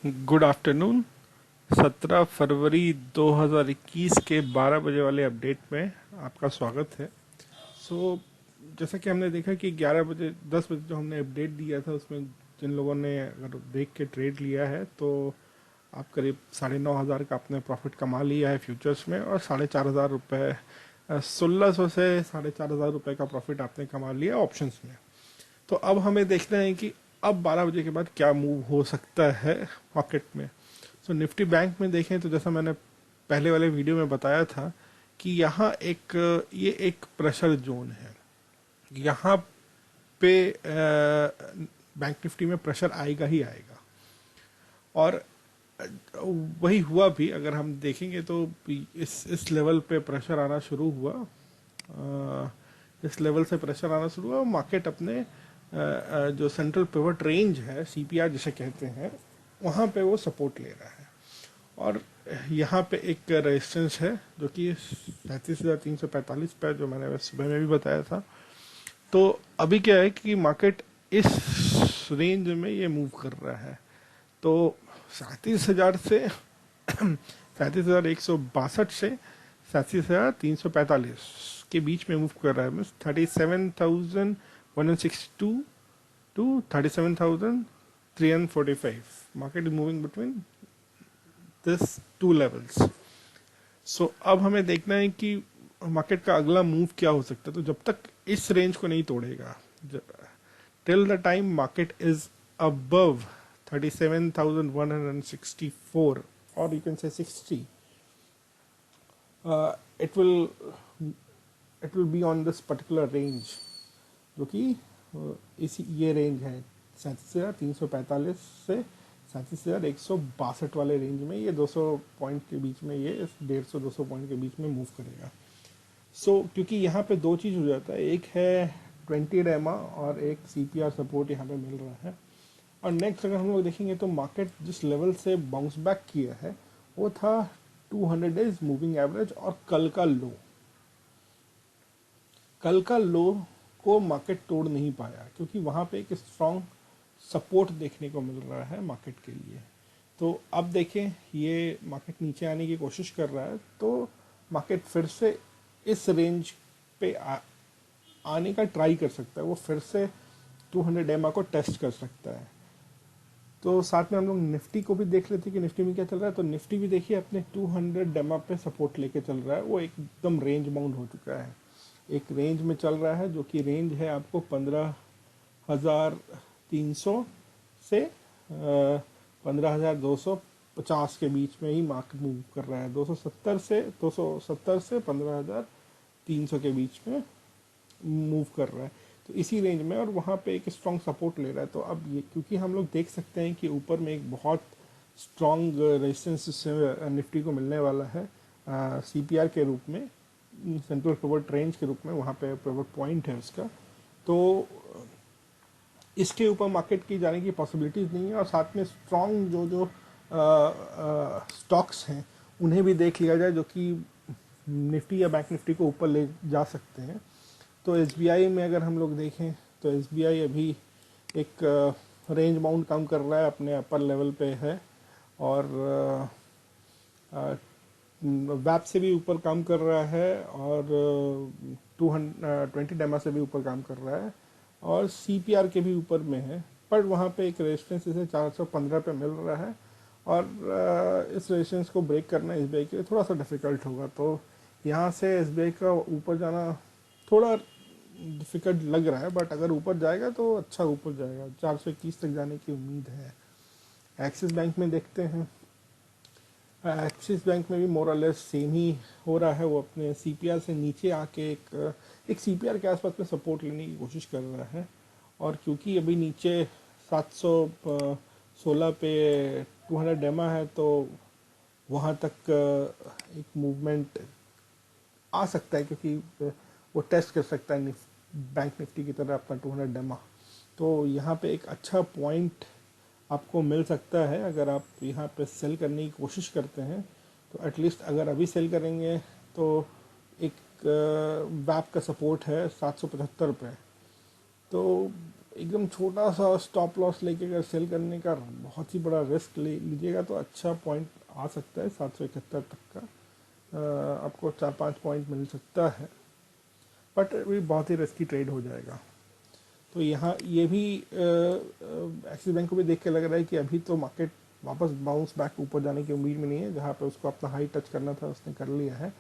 Good afternoon. 17 फरवरी 2021 के 12 बजे वाले अपडेट में आपका स्वागत है। जैसा कि हमने देखा कि 11 बजे 10 बजे जो हमने अपडेट दिया था उसमें जिन लोगों ने अगर देख के ट्रेड लिया है तो आप करीब 9,500 का आपने प्रॉफिट कमा लिया है फ्यूचर्स में, और 4,500 रुपये 1,600 से 4,500 रुपये का प्रॉफिट आपने कमा लिया ऑप्शंस में। तो अब हमें देखना है कि अब 12 बजे के बाद क्या मूव हो सकता है मार्केट में। निफ्टी बैंक में देखें तो जैसा मैंने पहले वाले वीडियो में बताया था कि यहाँ ये एक प्रेशर जोन है। यहाँ पे बैंक निफ्टी में प्रेशर आएगा ही आएगा, और वही हुआ भी। अगर हम देखेंगे तो इस लेवल पे प्रेशर आना शुरू हुआ, इस लेवल से प्रेशर आना शुरू हुआ। मार्केट अपने जो सेंट्रल पिवट रेंज है, सीपीआर जिसे कहते हैं, वहाँ पे वो सपोर्ट ले रहा है। और यहाँ पे एक रेजिस्टेंस है जो कि 37,345 पे, जो मैंने सुबह में भी बताया था। तो अभी क्या है कि मार्केट इस रेंज में ये मूव कर रहा है। तो 37,000 से 37,162 से 37,345 के बीच में मूव कर रहा है। Means 37,162 to 37,345. Market is moving between this two levels. अब हमें देखना है कि मार्केट का अगला मूव क्या हो सकता है। तो जब तक इस रेंज को नहीं तोड़ेगा, till the time market is above 37,164 और you can say 60, it will be on this particular range, जो कि इसी ये रेंज है 37,345 से 37,162 वाले रेंज में। ये 200 पॉइंट के बीच में, ये 150-200 पॉइंट के बीच में मूव करेगा। क्योंकि यहाँ पे दो चीज़ हो जाता है, एक है 20 डेमा और एक सीपीआर सपोर्ट यहाँ पे मिल रहा है। और नेक्स्ट अगर हम लोग देखेंगे तो मार्केट जिस लेवल से बाउंस बैक किया है वो था 200 डेज मूविंग एवरेज और कल का लो को मार्केट तोड़ नहीं पाया, क्योंकि वहाँ पे एक स्ट्रॉन्ग सपोर्ट देखने को मिल रहा है मार्केट के लिए। तो अब देखें, ये मार्केट नीचे आने की कोशिश कर रहा है, तो मार्केट फिर से इस रेंज पे आने का ट्राई कर सकता है। वो फिर से 200 डेमा को टेस्ट कर सकता है। तो साथ में हम लोग निफ्टी को भी देख लेते हैं कि निफ्टी में क्या चल रहा है। तो निफ्टी भी देखिए अपने 200 डेमा पे सपोर्ट लेके चल रहा है। वो एकदम रेंज बाउंड हो चुका है, एक रेंज में चल रहा है, जो कि रेंज है आपको 15,300 से 15,250 के बीच में ही मार्केट मूव कर रहा है। 270 से 15,300 के बीच में मूव कर रहा है, तो इसी रेंज में, और वहाँ पे एक स्ट्रॉन्ग सपोर्ट ले रहा है। तो अब ये, क्योंकि हम लोग देख सकते हैं कि ऊपर में एक बहुत स्ट्रॉन्ग रेजिस्टेंस निफ्टी को मिलने वाला है सीपीआर के रूप में, सेंट्रल पिवट रेंज के रूप में, वहाँ पे पिवट पॉइंट है उसका। तो इसके ऊपर मार्केट की जाने की पॉसिबिलिटीज़ नहीं है। और साथ में स्ट्रॉन्ग जो स्टॉक्स हैं उन्हें भी देख लिया जाए, जो कि निफ्टी या बैंक निफ्टी को ऊपर ले जा सकते हैं। तो एसबीआई में अगर हम लोग देखें तो एसबीआई अभी एक रेंज बाउंड कम कर रहा है, अपने अपर लेवल पे है, और वैप से भी ऊपर काम कर रहा है, और 220 डेमा से भी ऊपर काम कर रहा है, और सीपीआर के भी ऊपर में है। पर वहाँ पे एक रेजिस्टेंस इसे 415 पे मिल रहा है, और इस रेजिस्टेंस को ब्रेक करना एसबीआई के लिए थोड़ा सा डिफिकल्ट होगा। तो यहाँ से एसबीआई का ऊपर जाना थोड़ा डिफिकल्ट लग रहा है, बट अगर ऊपर जाएगा तो अच्छा ऊपर जाएगा, 421 तक जाने की उम्मीद है। एक्सिस बैंक में देखते हैं, एक्सिस बैंक में भी मोर और लेस सेम ही हो रहा है। वो अपने सीपीआर से नीचे आके एक सीपीआर के आसपास में सपोर्ट लेने की कोशिश कर रहा है, और क्योंकि अभी नीचे 716 पे 200 डेमा है, तो वहाँ तक एक मूवमेंट आ सकता है, क्योंकि वो टेस्ट कर सकता है बैंक निफ्टी की तरह अपना 200 डेमा। तो यहाँ पे एक अच्छा पॉइंट आपको मिल सकता है अगर आप यहाँ पे सेल करने की कोशिश करते हैं। तो एटलीस्ट अगर अभी सेल करेंगे तो एक वैप का सपोर्ट है 775 पे। तो एकदम छोटा सा स्टॉप लॉस लेके अगर सेल करने का बहुत ही बड़ा रिस्क ले लीजिएगा तो अच्छा पॉइंट आ सकता है 771 तक का। आपको 4-5 पॉइंट मिल सकता है, बट भी बहुत ही रिस्की ट्रेड हो जाएगा। तो यहाँ ये भी एक्सिस बैंक को भी देख के लग रहा है कि अभी तो मार्केट वापस बाउंस बैक ऊपर जाने की उम्मीद में नहीं है। जहाँ पे उसको अपना हाई टच करना था उसने कर लिया है।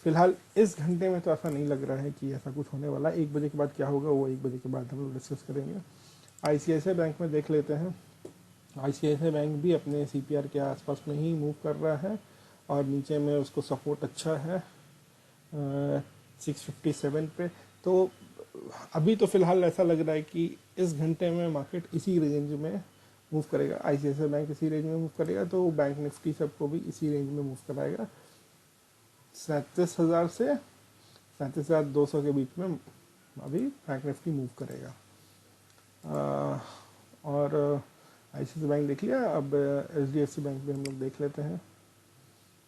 फिलहाल इस घंटे में तो ऐसा नहीं लग रहा है कि ऐसा कुछ होने वाला है। 1 बजे के बाद क्या होगा वो 1 बजे के बाद हम लोग डिस्कस करेंगे। आईसीआईसीआई बैंक में देख लेते हैं। आईसीआईसीआई बैंक भी अपने सीपीआर के आसपास में ही मूव कर रहा है और नीचे में उसको सपोर्ट अच्छा है 657 पे। तो अभी तो फिलहाल ऐसा लग रहा है कि इस घंटे में मार्केट इसी रेंज में मूव करेगा। आईसीआईसीआई बैंक इसी रेंज में मूव करेगा तो बैंक निफ्टी सबको भी इसी रेंज में मूव कराएगा। 37,000 से 37,200 के बीच में अभी बैंक निफ्टी मूव करेगा। और आईसीआईसीआई बैंक देख लिया। अब एचडीएफसी बैंक भी हम लोग देख लेते हैं।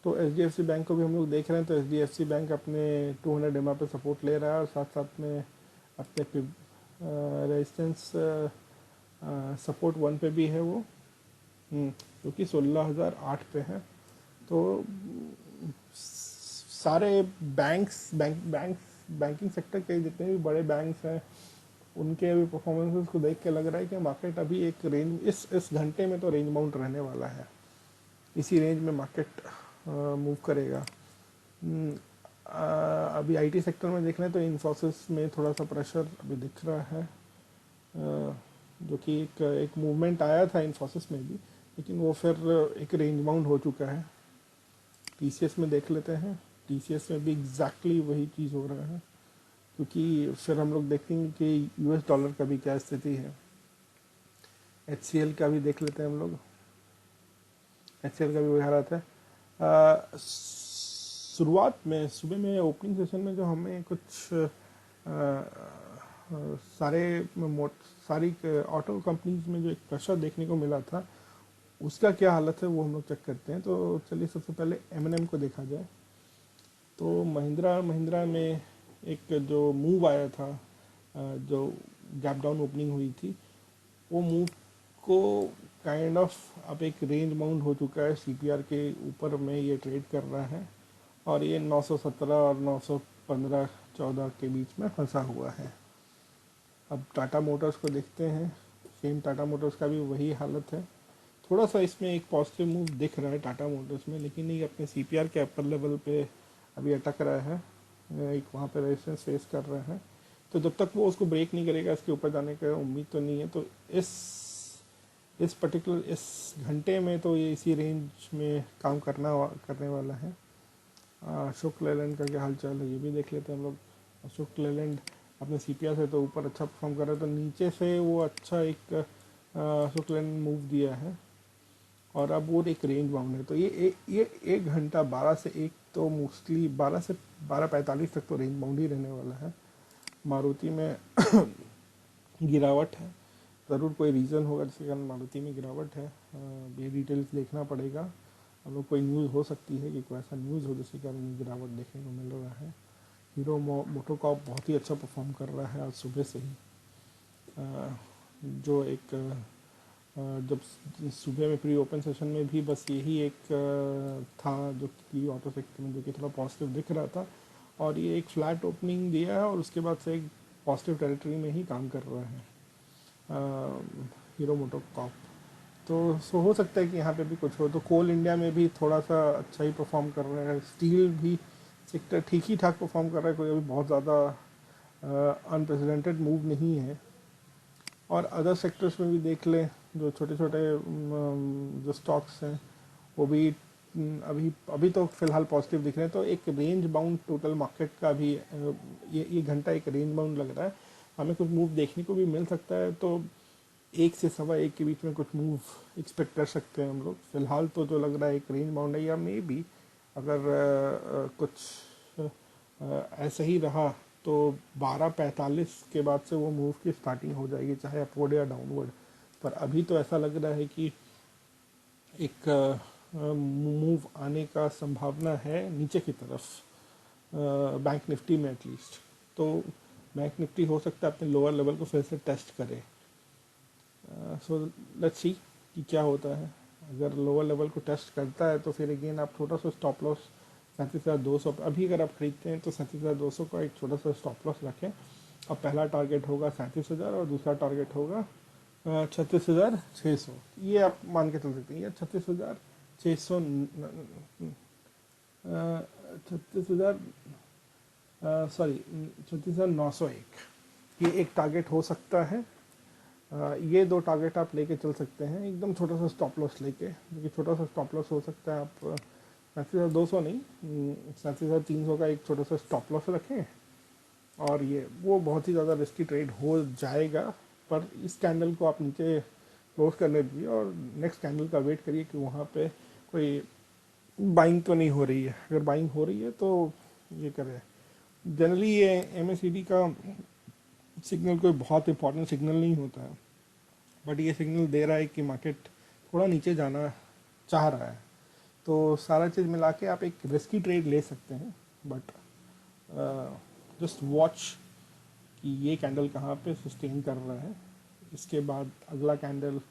तो एचडीएफसी बैंक को भी हम लोग देख रहे हैं। तो एचडीएफसी बैंक अपने 200 एमआ पे सपोर्ट ले रहा है और साथ साथ में अपने रेजिस्टेंस सपोर्ट 1 पे भी है वो, जो कि 16,008 पे है। तो सारे बैंकिंग सेक्टर के जितने भी बड़े बैंक्स हैं उनके अभी परफॉर्मेंसेस को देख के लग रहा है कि मार्केट अभी एक रेंज इस घंटे में तो रेंज बाउंड रहने वाला है। इसी रेंज में मार्केट मूव करेगा। अभी आईटी सेक्टर में देख रहे हैं तो इन्फोसिस में थोड़ा सा प्रेशर अभी दिख रहा है, जो कि एक मूवमेंट आया था इन्फोसिस में भी, लेकिन वो फिर एक रेंज बाउंड हो चुका है। टीसीएस में देख लेते हैं। टीसीएस में भी एग्जैक्टली वही चीज़ हो रहा है, क्योंकि फिर हम लोग देखेंगे कि यूएस डॉलर का भी क्या स्थिति है। एचसीएल का भी देख लेते हैं हम लोग। एचसीएल का भी वही हालत है। शुरुआत में सुबह में ओपनिंग सेशन में जो हमें कुछ सारी ऑटो कंपनीज में जो एक प्रेशर देखने को मिला था उसका क्या हालत है वो हम लोग चेक करते हैं। तो चलिए सबसे पहले एमएनएम को देखा जाए। तो महिंद्रा में एक जो मूव आया था, जो गैप डाउन ओपनिंग हुई थी, वो मूव को काइंड ऑफ अब एक रेंज बाउंड हो चुका है। सीपीआर के ऊपर में ये ट्रेड कर रहा है और ये 917 और 915-14 के बीच में फंसा हुआ है। अब टाटा मोटर्स को देखते हैं। सेम टाटा मोटर्स का भी वही हालत है। थोड़ा सा इसमें एक पॉजिटिव मूव दिख रहा है टाटा मोटर्स में, लेकिन ये अपने सीपीआर के अपर लेवल पे अभी अटक रहा है। एक वहाँ पे रेजिस्टेंस फेस कर रहा है। तो जब तक वो उसको ब्रेक नहीं करेगा इसके ऊपर जाने का उम्मीद तो नहीं है। तो इस घंटे में तो ये इसी रेंज में काम करने वाला है। अशोक लेलैंड का क्या हाल चाल है ये भी देख लेते हैं हम लोग। अशोक लेलैंड अपने सीपीआर से तो ऊपर अच्छा परफॉर्म कर रहा है, तो नीचे से वो अच्छा एक अशोक लेलैंड मूव दिया है और अब वो एक रेंज बाउंड है। तो ये 1 घंटा 12 से 1 तो मोस्टली 12 से 12:45 तक तो रेंज बाउंड ही रहने वाला है। मारुति में गिरावट है, ज़रूर कोई रीज़न होगा जिसके कारण मारुति में गिरावट है। ये डिटेल्स देखना पड़ेगा। हम लोग कोई न्यूज़ हो सकती है कि कोई ऐसा न्यूज़ हो जिसके कारण गिरावट देखने को मिल रहा है। हीरो मोटोकॉर्प बहुत ही अच्छा परफॉर्म कर रहा है आज सुबह से ही। जो एक जब सुबह में प्री ओपन सेशन में भी बस यही एक था जो कि ऑटो सेक्टर में जो कि थोड़ा पॉजिटिव दिख रहा था, और ये एक फ्लैट ओपनिंग दिया है और उसके बाद से एक पॉजिटिव टेरिटरी में ही काम कर रहा है हीरो मोटोकॉर्प। तो हो सकता है कि यहाँ पे भी कुछ हो। तो कोल इंडिया में भी थोड़ा सा अच्छा ही परफॉर्म कर रहा है। स्टील भी सेक्टर ठीक ही ठाक परफॉर्म कर रहा है, कोई अभी बहुत ज़्यादा अनप्रेसिडेंटेड मूव नहीं है। और अदर सेक्टर्स में भी देख लें, जो छोटे छोटे जो स्टॉक्स हैं वो भी अभी तो फिलहाल पॉजिटिव दिख रहे हैं। तो एक रेंज बाउंड टोटल मार्केट का भी ये घंटा एक रेंज बाउंड लग रहा है। हमें कुछ मूव देखने को भी मिल सकता है। तो 1 से 1:15 के बीच में कुछ मूव एक्सपेक्ट कर सकते हैं हम लोग। फिलहाल तो जो लग रहा है एक रेंज बाउंड है, या मे बी अगर कुछ ऐसा ही रहा तो 12:45 के बाद से वो मूव की स्टार्टिंग हो जाएगी, चाहे अपवर्ड या डाउनवर्ड। पर अभी तो ऐसा लग रहा है कि एक मूव आने का संभावना है नीचे की तरफ, बैंक निफ्टी में एटलीस्ट। तो बैंक निफ्टी हो सकता है अपने लोअर लेवल को फिर से टेस्ट करे। सो लेट्स सी कि क्या होता है। अगर लोअर लेवल को टेस्ट करता है तो फिर अगेन आप छोटा सा स्टॉप लॉस 37,200 अभी अगर आप खरीदते हैं तो 37,200 का एक छोटा सा स्टॉप लॉस रखें। अब पहला टारगेट होगा 37,000 और दूसरा टारगेट होगा 36,600। ये आप मान के चल सकते हैं। ये 36,600 36,000 सॉरी 36,901 ये एक टारगेट हो सकता है। ये दो टारगेट आप लेके चल सकते हैं एकदम छोटा सा स्टॉप लॉस लेके, क्योंकि छोटा सा स्टॉप लॉस हो सकता है। आप 37,200 नहीं 37,300 का एक छोटा सा स्टॉप लॉस रखें और ये वो बहुत ही ज़्यादा रिस्की ट्रेड हो जाएगा। पर इस कैंडल को आप नीचे क्लोज करने दीजिए और नेक्स्ट कैंडल का वेट करिए कि वहाँ पे कोई बाइंग तो नहीं हो रही है। अगर बाइंग हो रही है तो ये करें। जनरली ये MACD का सिग्नल कोई बहुत इंपॉर्टेंट सिग्नल नहीं होता है, बट ये सिग्नल दे रहा है कि मार्केट थोड़ा नीचे जाना चाह रहा है। तो सारा चीज़ मिला के आप एक रिस्की ट्रेड ले सकते हैं, बट जस्ट वॉच कि ये कैंडल कहाँ पे सस्टेन कर रहा है। इसके बाद अगला कैंडल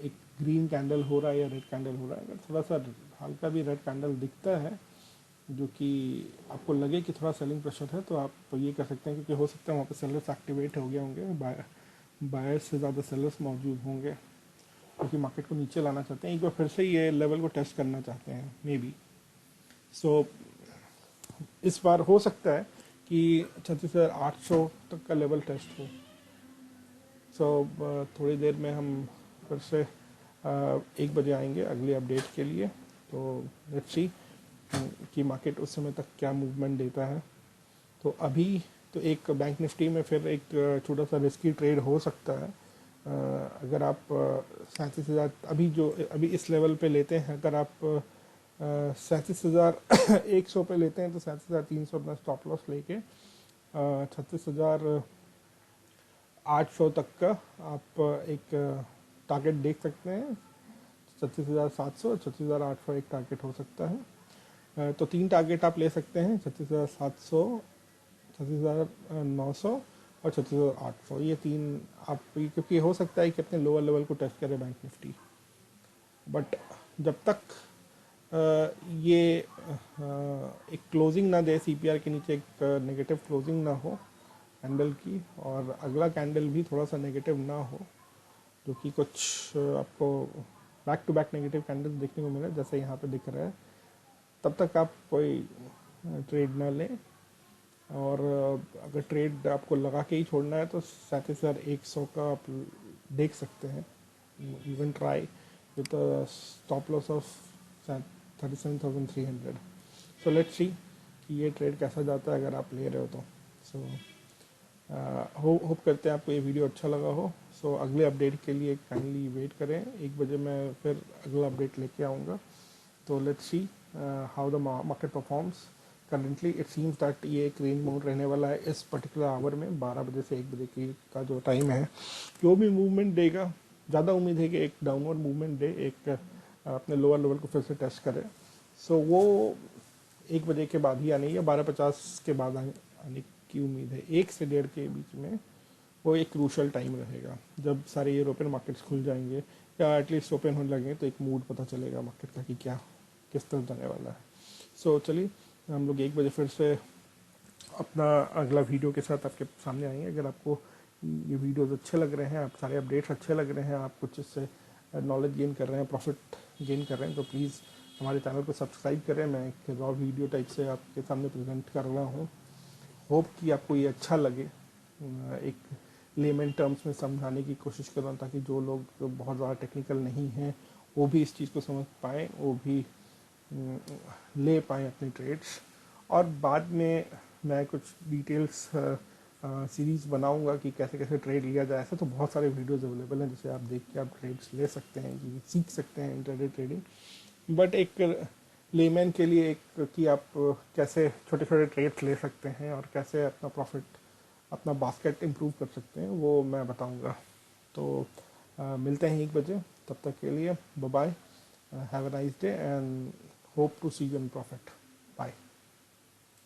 एक ग्रीन कैंडल हो रहा है या रेड कैंडल हो रहा है। अगर थोड़ा सा हल्का भी रेड कैंडल दिखता है जो कि आपको लगे कि थोड़ा सेलिंग प्रेशर है, तो आप ये कर सकते हैं, क्योंकि हो सकता है वहाँ पे सेलर्स एक्टिवेट हो गए होंगे, बायर्स से ज़्यादा सेलर्स मौजूद होंगे क्योंकि मार्केट को नीचे लाना चाहते हैं। एक बार फिर से ये लेवल को टेस्ट करना चाहते हैं मे बी। सो इस बार हो सकता है कि 36,800 तक का लेवल टेस्ट हो। सो थोड़ी देर में हम फिर से 1 बजे आएंगे अगले अपडेट के लिए। तो लेट्स सी कि मार्केट उस समय तक क्या मूवमेंट देता है। तो अभी तो एक बैंक निफ्टी में फिर एक छोटा सा रिस्की ट्रेड हो सकता है। अगर आप 37,000 अभी इस लेवल पे लेते हैं, अगर आप 37,100 पे लेते हैं तो 37,300 अपना स्टॉप लॉस लेके 36,800 तक का आप एक टारगेट देख सकते हैं। 36,700 और 36,800 एक टारगेट हो सकता है। तो 3 टारगेट आप ले सकते हैं, 36,700, 36,900 और 36,800। ये 3 आप, क्योंकि हो सकता है कि अपने लोअर लेवल को टेस्ट करे बैंक निफ्टी, बट जब तक ये एक क्लोजिंग ना दे, CPR के नीचे एक नेगेटिव क्लोजिंग ना हो कैंडल की, और अगला कैंडल भी थोड़ा सा नेगेटिव ना हो, जो कि कुछ आपको back to back negative candle देखने को मिले जैसे यहाँ पे दिख रहा है, तब तक आप कोई ट्रेड ना लें। और अगर ट्रेड आपको लगा के ही छोड़ना है तो 37,100 का आप देख सकते हैं। Even try with stop loss of 37,300। So let's see कि ये ट्रेड कैसा जाता है अगर आप ले रहे हो तो। सो होप करते हैं आपको ये वीडियो अच्छा लगा हो। सो अगले अपडेट के लिए काइंडली वेट करें, 1 बजे मैं फिर अगला अपडेट लेके आऊँगा। तो let's see how the market performs. Currently it seems that ये एक रेंज मोड रहने वाला है इस पर्टिकुलर आवर में, 12 बजे से 1 बजे की का जो टाइम है। जो भी मूवमेंट देगा, ज़्यादा उम्मीद है कि एक डाउनवर्ड मूवमेंट दे, एक अपने लोअर लेवल को फिर से टेस्ट करे। सो वो 1 बजे के बाद ही आने, या 12:50 के बाद आने की उम्मीद है। 1 से 1:30 के बीच में वो एक क्रूशल टाइम रहेगा, जब सारे यूरोपियन मार्केट्स खुल जाएंगे या एटलीस्ट ओपन होने लगेंगे, तो एक मूड पता चलेगा मार्केट का कि क्या किस तरफ जाने वाला है। सो चलिए हम लोग 1 बजे फिर से अपना अगला वीडियो के साथ आपके सामने आएंगे। अगर आपको ये वीडियोस अच्छे लग रहे हैं, आप सारे अपडेट्स अच्छे लग रहे हैं, आप कुछ इससे नॉलेज गेन कर रहे हैं, प्रॉफिट गेन कर रहे हैं, तो प्लीज़ हमारे चैनल को सब्सक्राइब करें। मैं एक रॉ वीडियो टाइप से आपके सामने प्रेजेंट कर रहा हूँ। होप कि आपको ये अच्छा लगे। एक लेमन टर्म्स में समझाने की कोशिश कर रहा हूँ, ताकि जो लोग बहुत ज़्यादा टेक्निकल नहीं हैं वो भी इस चीज़ को समझ पाएँ, वो भी ले पाएँ अपने ट्रेड्स। और बाद में मैं कुछ डिटेल्स सीरीज़ बनाऊंगा कि कैसे कैसे ट्रेड लिया जाए। ऐसे तो बहुत सारे वीडियोस अवेलेबल हैं जिसे आप देख के आप ट्रेड्स ले सकते हैं, कि सीख सकते हैं इंट्राडे ट्रेडिंग। बट एक लेमैन के लिए एक कि आप कैसे छोटे छोटे ट्रेड्स ले सकते हैं और कैसे अपना प्रॉफिट, अपना बास्केट इम्प्रूव कर सकते हैं, वो मैं बताऊंगा। तो मिलते हैं 1 बजे, तब तक के लिए bye bye, have a nice day and hope to see you in profit. Bye.